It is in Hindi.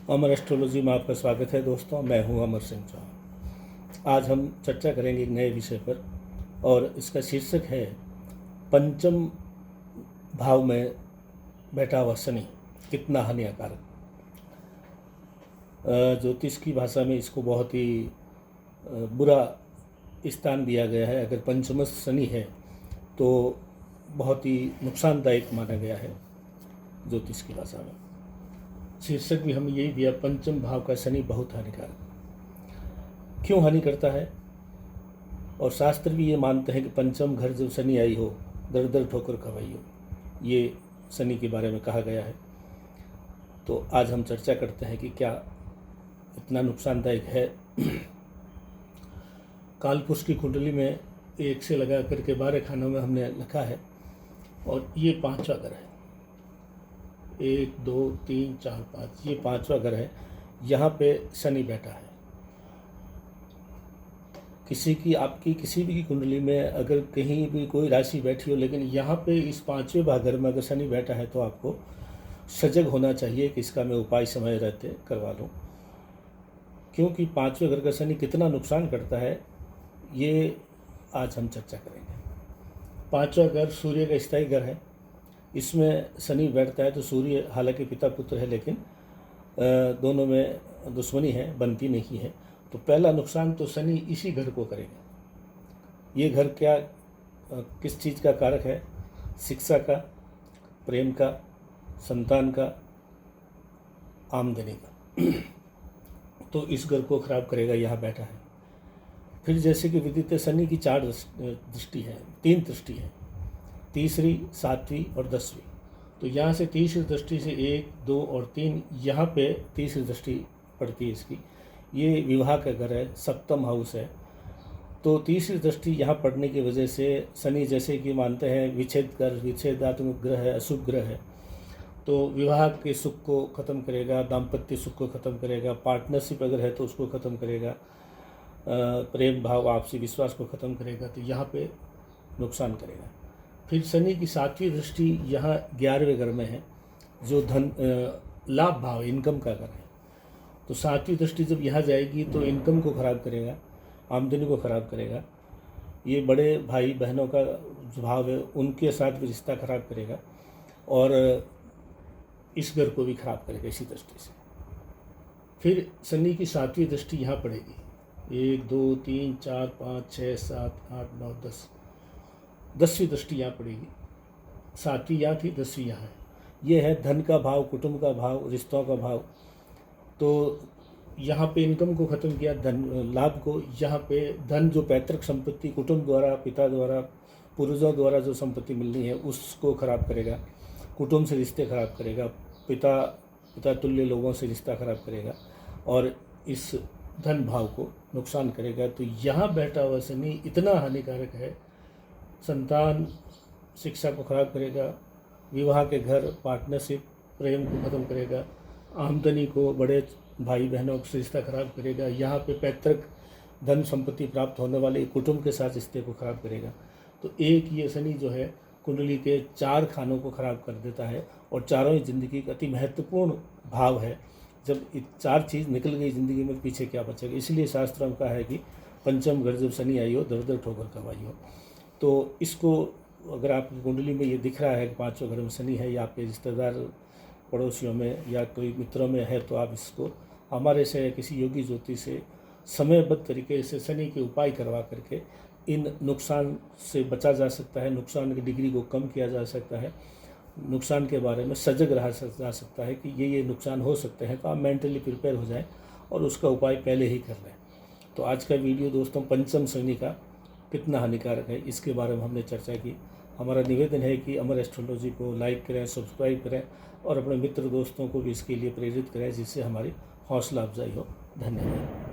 अमर एस्ट्रोलॉजी में आपका स्वागत है दोस्तों। मैं हूं अमर सिंह चौहान। आज हम चर्चा करेंगे एक नए विषय पर और इसका शीर्षक है पंचम भाव में बैठा हुआ शनि कितना हानिकारक। ज्योतिष की भाषा में इसको बहुत ही बुरा स्थान दिया गया है। अगर पंचम शनि है तो बहुत ही नुकसानदायक माना गया है ज्योतिष की भाषा में। शीर्षक भी हमें यही दिया, पंचम भाव का शनि बहुत हानिकारक। क्यों हानि करता है? और शास्त्र भी ये मानते हैं कि पंचम घर जब शनि आई हो दर दर ठोकर खवाई हो, ये शनि के बारे में कहा गया है। तो आज हम चर्चा करते हैं कि क्या इतना नुकसानदायक है। कालपुरुष की कुंडली में 1 से लगा करके 12 खानों में हमने लिखा है और ये 5वां घर है। 1 2 3 4 5, ये 5वां घर है। यहाँ पे शनि बैठा है। आपकी किसी भी कुंडली में अगर कहीं भी कोई राशि बैठी हो, लेकिन यहाँ पे इस 5वें भाव घर में अगर शनि बैठा है तो आपको सजग होना चाहिए कि इसका मैं उपाय समय रहते करवा लूँ। क्योंकि 5वें घर का शनि कितना नुकसान करता है ये आज हम चर्चा करेंगे। 5वां घर सूर्य का स्थायी घर है। इसमें शनि बैठता है तो सूर्य हालांकि पिता पुत्र है, लेकिन दोनों में दुश्मनी है, बनती नहीं है। तो पहला नुकसान तो शनि इसी घर को करेगा। ये घर क्या किस चीज़ का कारक है? शिक्षा का, प्रेम का, संतान का, आमदनी का। तो इस घर को खराब करेगा, यहाँ बैठा है। फिर जैसे कि विदित शनि की 4 दृष्टि है, 3 दृष्टि है, तीसरी, 7वीं और 10वीं। तो यहाँ से तीसरी दृष्टि से 1 2 और 3 यहाँ पे तीसरी दृष्टि पड़ती है इसकी। ये विवाह का घर है, 7वां हाउस है। तो तीसरी दृष्टि यहाँ पड़ने की वजह से शनि जैसे कि मानते हैं विच्छेदात्मक ग्रह है, अशुभ ग्रह है। तो विवाह के सुख को ख़त्म करेगा, दाम्पत्य सुख को ख़त्म करेगा, पार्टनरशिप अगर है तो उसको ख़त्म करेगा, प्रेम भाव आपसी विश्वास को ख़त्म करेगा। तो यहाँ पे नुकसान करेगा। फिर शनि की 7वीं दृष्टि यहाँ 11वें घर में है, जो धन लाभ भाव इनकम का घर है। तो 7वीं दृष्टि जब यहाँ जाएगी तो इनकम को ख़राब करेगा, आमदनी को ख़राब करेगा। ये बड़े भाई बहनों का जो भाव है उनके साथ भी रिश्ता खराब करेगा और इस घर को भी खराब करेगा इसी दृष्टि से। फिर शनि की 7वीं दृष्टि यहाँ पड़ेगी, 1 2 3 4 5 6 7 8 9 10, 10वीं दृष्टि यहाँ पड़ेगी। 7वीं यहाँ थी, 10वीं यहाँ है। ये है धन का भाव, कुटुंब का भाव, रिश्तों का भाव। तो यहाँ पे इनकम को ख़त्म किया, धन लाभ को। यहाँ पे धन जो पैतृक संपत्ति कुटुंब द्वारा, पिता द्वारा, पूर्वजों द्वारा जो संपत्ति मिलनी है उसको खराब करेगा। कुटुंब से रिश्ते खराब करेगा, पिता तुल्य लोगों से रिश्ता खराब करेगा और इस धन भाव को नुकसान करेगा। तो यहाँ बैठा हुआ शनि इतना हानिकारक है, संतान शिक्षा को खराब करेगा, विवाह के घर, पार्टनरशिप, प्रेम को ख़त्म करेगा, आमदनी को, बड़े भाई बहनों से रिश्ता खराब करेगा। यहाँ पे पैतृक धन संपत्ति प्राप्त होने वाले कुटुंब के साथ रिश्ते को खराब करेगा। तो एक ये शनि जो है कुंडली के 4 खानों को खराब कर देता है और चारों ही जिंदगी का अति महत्वपूर्ण भाव है। जब ये 4 चीज़ निकल गई ज़िंदगी में पीछे क्या बचेगा? इसलिए शास्त्रों में कहा है कि पंचम घर जब शनि आई हो दर दर ठोकर खवाई हो। तो इसको अगर आपकी कुंडली में ये दिख रहा है कि 5वें घर में शनि है या आपके रिश्तेदार पड़ोसियों में या कोई मित्रों में है, तो आप इसको हमारे से किसी योगी ज्योतिष से समयबद्ध तरीके से शनि के उपाय करवा करके इन नुकसान से बचा जा सकता है, नुकसान की डिग्री को कम किया जा सकता है, नुकसान के बारे में सजग रहा जा सकता है कि ये नुकसान हो सकते हैं। तो आप मेंटली प्रिपेयर हो जाएं और उसका उपाय पहले ही कर लें। तो आज का वीडियो दोस्तों पंचम शनि का कितना हानिकारक है इसके बारे में हमने चर्चा की। हमारा निवेदन है कि अमर एस्ट्रोलॉजी को लाइक करें, सब्सक्राइब करें और अपने मित्र दोस्तों को भी इसके लिए प्रेरित करें, जिससे हमारी हौसला अफजाई हो। धन्यवाद।